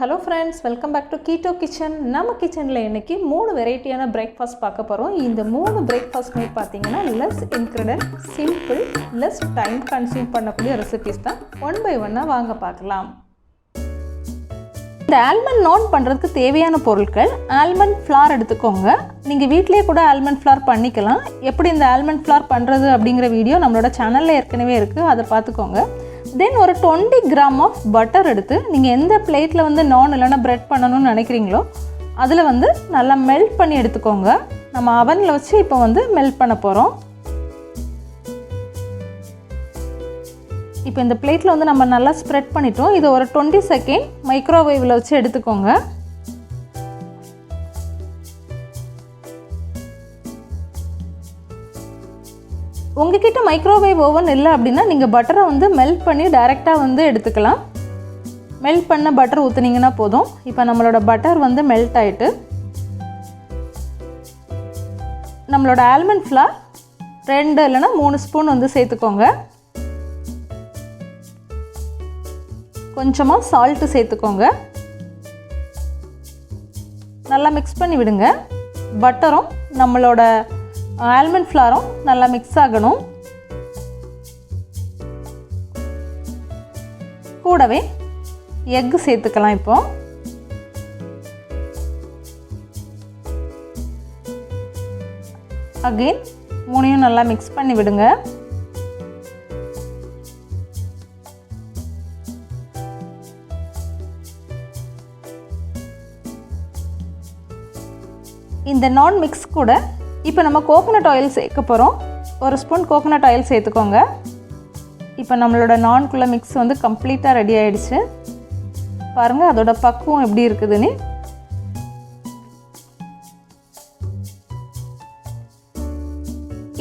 Hello friends, welcome back to Keto Kitchen. நம்ம கிச்சன்ல இன்னைக்கு மூணு வெரைட்டியான பிரேக்ஃபாஸ்ட் பார்க்க போறோம். இந்த மூணு பிரேக்ஃபாஸ்ட் மே பாத்தீங்கன்னா less ingredient, simple, less time consume பண்ணக்கூடிய ரெசிபீஸ் தான். ஒன் பை ஒன்னா வாங்க பார்க்கலாம். இந்த ஆல்மண்ட் நான் பண்றதுக்கு தேவையான பொருட்கள் ஆல்மண்ட் ஃப்ளார் எடுத்துக்கோங்க. நீங்க வீட்லயே கூட ஆல்மண்ட் ஃப்ளார் பண்ணிக்கலாம். எப்படி இந்த ஆல்மண்ட் ஃப்ளார் பண்றது அப்படிங்கற வீடியோ நம்மளோட சேனல்ல ஏற்கனவே இருக்கு. அதை பார்த்துக்கோங்க. Then ஒரு 20 gram of butter எடுத்து நீங்கள் எந்த பிளேட்டில் வந்து நான் இல்லைனா பிரெட் பண்ணணும்னு நினைக்கிறீங்களோ அதில் வந்து நல்லா மெல்ட் பண்ணி எடுத்துக்கோங்க. நம்ம அவனில் வச்சு இப்போ வந்து மெல்ட் பண்ண போகிறோம். இப்போ இந்த பிளேட்டில் வந்து நம்ம நல்லா ஸ்ப்ரெட் பண்ணிட்டோம். இது ஒரு 20 செகண்ட் மைக்ரோவேவில் வச்சு எடுத்துக்கோங்க. உங்ககிட்ட மைக்ரோவேவ் ஓவன் இல்லை அப்படின்னா நீங்கள் பட்டரை வந்து மெல்ட் பண்ணி டைரெக்டாக வந்து எடுத்துக்கலாம். மெல்ட் பண்ண பட்டர் ஊற்றுனீங்கன்னா போதும். இப்போ நம்மளோட பட்டர் வந்து மெல்ட் ஆகிட்டு நம்மளோட ஆல்மண்ட் ஃப்ளார் 2 இல்லைனா 3 ஸ்பூன் வந்து சேர்த்துக்கோங்க. கொஞ்சமாக சால்ட்டு சேர்த்துக்கோங்க. நல்லா மிக்ஸ் பண்ணி விடுங்க. பட்டரும் நம்மளோட ஆல்மண்ட் ஃப்ளாரும் நல்லா மிக்ஸ் ஆகணும். கூடவே எக் சேர்த்துக்கலாம். இப்போ அகைன் மூணையும் நல்லா மிக்ஸ் பண்ணி விடுங்க. இந்த நான் மிக்ஸ் கூட இப்போ நம்ம கோகோனட் ஆயில் சேர்க்க போகிறோம். ஒரு ஸ்பூன் கோகோனட் ஆயில் சேர்த்துக்கோங்க. இப்போ நம்மளோட நான்குள்ளே மிக்ஸ் வந்து கம்ப்ளீட்டாக ரெடி ஆகிடுச்சு. பாருங்கள் அதோட பக்குவம் எப்படி இருக்குதுன்னு.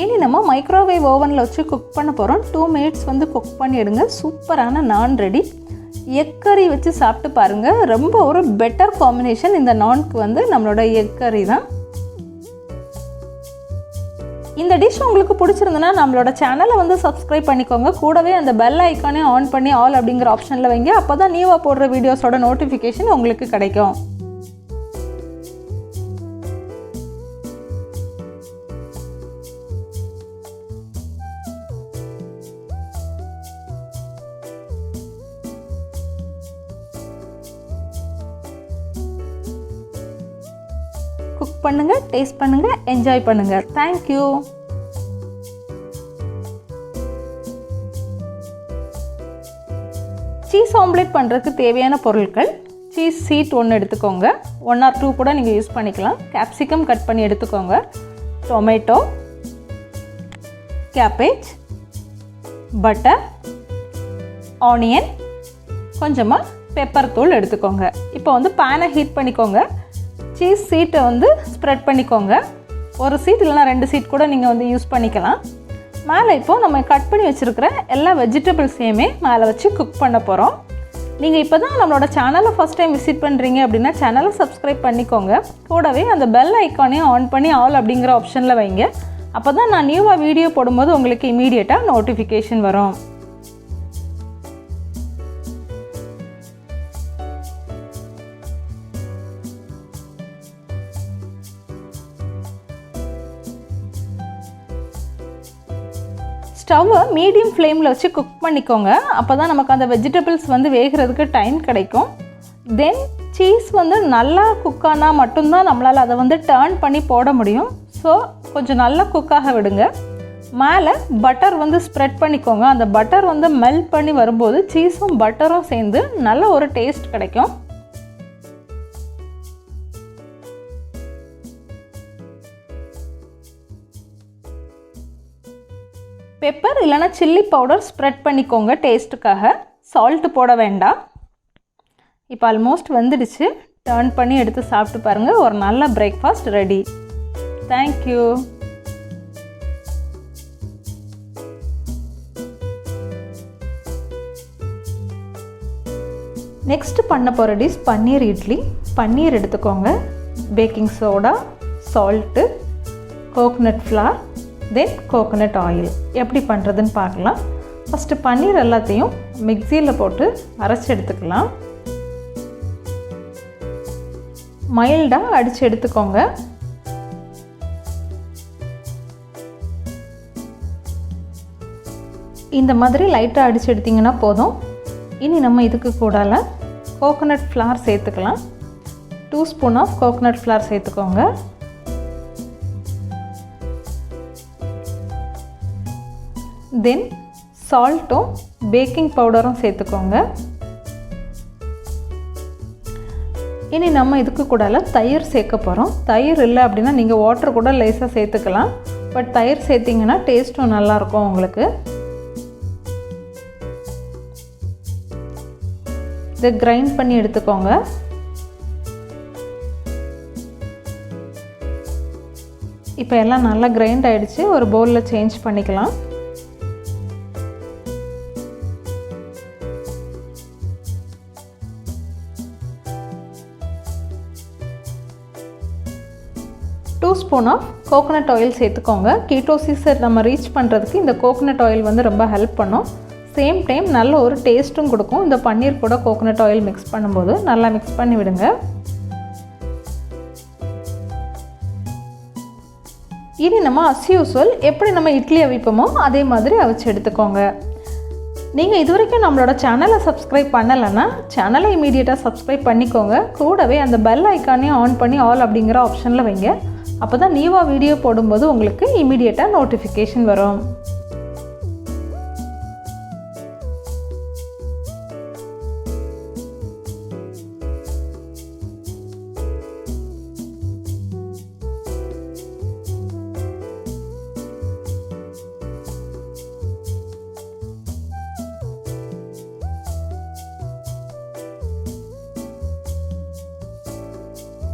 இனி நம்ம மைக்ரோவேவ் ஓவனில் வச்சு குக் பண்ண போகிறோம். 2 minutes வந்து குக் பண்ணி எடுங்க. சூப்பரான நான் ரெடி. எக் கறி வச்சு சாப்பிட்டு பாருங்கள். ரொம்ப ஒரு பெட்டர் காம்பினேஷன் இந்த நான்க்கு வந்து நம்மளோட எக் கறி தான். இந்த டிஷ் உங்களுக்கு பிடிச்சிருந்ததுன்னா நம்மளோட சேனலை வந்து சப்ஸ்கிரைப் பண்ணிக்கோங்க. கூடவே அந்த பெல் ஐக்கானே ஆன் பண்ணி ஆல் அப்படிங்கிற ஆப்ஷனில் வைங்க. அப்போ தான் நியூவாக போடுற வீடியோஸோட நோட்டிஃபிகேஷன் உங்களுக்கு கிடைக்கும். குக் பண்ணுங்க, டேஸ்ட் பண்ணுங்க, என்ஜாய் பண்ணுங்க. Thank you. சீஸ் ஆம்லெட் பண்ணுறதுக்கு தேவையான பொருட்கள்: சீஸ் சீட் 1 எடுத்துக்கோங்க. 1 or 2 கூட நீங்கள் யூஸ் பண்ணிக்கலாம். கேப்சிகம் கட் பண்ணி எடுத்துக்கோங்க. டொமேட்டோ, கேபேஜ், பட்டர், ஆனியன், கொஞ்சமாக பெப்பர் தூள் எடுத்துக்கோங்க. இப்போ வந்து பேனை ஹீட் பண்ணிக்கோங்க. சீஸ் சீட்டை வந்து ஸ்ப்ரெட் பண்ணிக்கோங்க. ஒரு சீட் இல்லைனா 2 சீட் கூட நீங்கள் வந்து யூஸ் பண்ணிக்கலாம். மேலே இப்போது நம்ம கட் பண்ணி வச்சுருக்கிற எல்லா வெஜிடபிள்ஸையுமே மேலே வச்சு குக் பண்ண போகிறோம். நீங்கள் இப்போ தான் நம்மளோட சேனலை ஃபஸ்ட் டைம் விசிட் பண்ணுறீங்க அப்படின்னா சேனலை சப்ஸ்கிரைப் பண்ணிக்கோங்க. கூடவே அந்த பெல் ஐக்கானையும் ஆன் பண்ணி ஆல் அப்படிங்கிற ஆப்ஷனில் வைங்க. அப்போ தான் நான் நியூவாக வீடியோ போடும்போது உங்களுக்கு இமீடியட்டாக நோட்டிஃபிகேஷன் வரும். ஸ்டவ்வை மீடியம் ஃப்ளேமில் வச்சு குக் பண்ணிக்கோங்க. அப்போ தான் நமக்கு அந்த வெஜிடபிள்ஸ் வந்து வேகிறதுக்கு டைம் கிடைக்கும். தென் சீஸ் வந்து நல்லா குக் ஆனால் மட்டும்தான் நம்மளால் அதை வந்து டர்ன் பண்ணி போட முடியும். ஸோ கொஞ்சம் நல்லா குக்காக விடுங்க. மேலே பட்டர் வந்து ஸ்ப்ரெட் பண்ணிக்கோங்க. அந்த பட்டர் வந்து மெல்ட் பண்ணி வரும்போது சீஸும் பட்டரும் சேர்ந்து நல்ல ஒரு டேஸ்ட் கிடைக்கும். பெப்பர் இல்லைனா சில்லி பவுடர் ஸ்ப்ரெட் பண்ணிக்கோங்க டேஸ்ட்டுக்காக. சால்ட்டு போட வேண்டாம். இப்போ ஆல்மோஸ்ட் வந்துடுச்சு. டர்ன் பண்ணி எடுத்து சாப்பிட்டு பாருங்கள். ஒரு நல்ல பிரேக்ஃபாஸ்ட் ரெடி. தேங்க்யூ. நெக்ஸ்ட் பண்ண போகிற டிஷ் பன்னீர் இட்லி. பன்னீர் எடுத்துக்கோங்க. Baking soda, salt, coconut flour, then coconut oil. எப்படி பண்ணுறதுன்னு பார்க்கலாம். ஃபஸ்ட்டு பன்னீர் எல்லாத்தையும் மிக்சியில் போட்டு அரைச்சி எடுத்துக்கலாம். மைல்டாக அடித்து எடுத்துக்கோங்க. இந்த மாதிரி லைட்டாக அடித்து எடுத்திங்கன்னா போதும். இனி நம்ம இதுக்கு கூடால கோகோனட் ஃப்ளார் சேர்த்துக்கலாம். 2 ஸ்பூன் ஆஃப் கோகோனட் ஃப்ளார் சேர்த்துக்கோங்க. தென் சால்ட்டும் பேக்கிங் பவுடரும் சேர்த்துக்கோங்க. இனி நம்ம இதுக்கு கூடால தயிர் சேர்க்க போகிறோம். தயிர் இல்லை அப்படின்னா நீங்கள் வாட்டர் கூட லேசாக சேர்த்துக்கலாம். பட் தயிர் சேர்த்திங்கன்னா டேஸ்ட்டும் நல்லாயிருக்கும் உங்களுக்கு. இதை கிரைண்ட் பண்ணி எடுத்துக்கோங்க. இப்போ எல்லாம் நல்லா கிரைண்ட் ஆகிடுச்சு. ஒரு பவுலில் சேஞ்ச் பண்ணிக்கலாம். Two spoon of coconut oil சேர்த்துக்கோங்க. கீட்டோசிஸை நம்ம ரீச் பண்ணுறதுக்கு இந்த கோகோனட் ஆயில் வந்து ரொம்ப ஹெல்ப் பண்ணும். சேம் டைம் நல்ல ஒரு டேஸ்ட்டும் கொடுக்கும். இந்த பன்னீர் கூட கோகோனட் ஆயில் மிக்ஸ் பண்ணும்போது நல்லா மிக்ஸ் பண்ணி விடுங்க. இனி நம்ம as usual எப்படி நம்ம இட்லி அவிப்போமோ அதே மாதிரி அவிச்சு எடுத்துக்கோங்க. நீங்கள் இது வரைக்கும் நம்மளோட சேனலை சப்ஸ்கிரைப் பண்ணலைன்னா சேனலை இமீடியட்டாக சப்ஸ்கிரைப் பண்ணிக்கோங்க. கூடவே அந்த பெல் ஐக்கானே ஆன் பண்ணி ஆல் அப்படிங்கிற ஆப்ஷனில் வைங்க. அப்போ தான் நியூவாக வீடியோ போடும்போது உங்களுக்கு இமீடியட்டாக நோட்டிஃபிகேஷன் வரும்.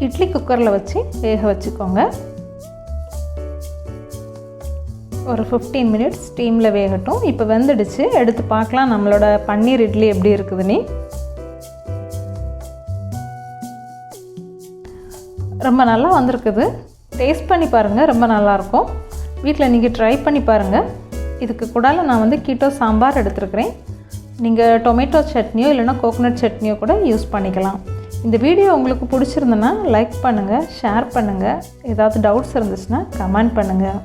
இட்லி குக்கரில் வச்சு வேக வச்சுக்கோங்க. ஒரு 15 மினிட்ஸ் ஸ்டீமில் வேகட்டும். இப்போ வெந்துடுச்சு. எடுத்து பார்க்கலாம் நம்மளோட பன்னீர் இட்லி எப்படி இருக்குதுன்னு. ரொம்ப நல்லா வந்திருக்குது. டேஸ்ட் பண்ணி பாருங்கள், ரொம்ப நல்லாயிருக்கும். வீட்டில் நீங்கள் ட்ரை பண்ணி பாருங்கள். இதுக்கு கூடால நான் வந்து கீட்டோ சாம்பார் எடுத்துருக்கிறேன். நீங்கள் டொமேட்டோ சட்னியோ இல்லைனா கோகோனட் சட்னியோ கூட யூஸ் பண்ணிக்கலாம். இந்த வீடியோ உங்களுக்கு பிடிச்சிருந்தனா லைக் பண்ணுங்கள், ஷேர் பண்ணுங்கள். ஏதாவது டவுட்ஸ் இருந்துச்சுன்னா கமெண்ட் பண்ணுங்கள்.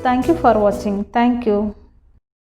Thank you for watching. Thank you.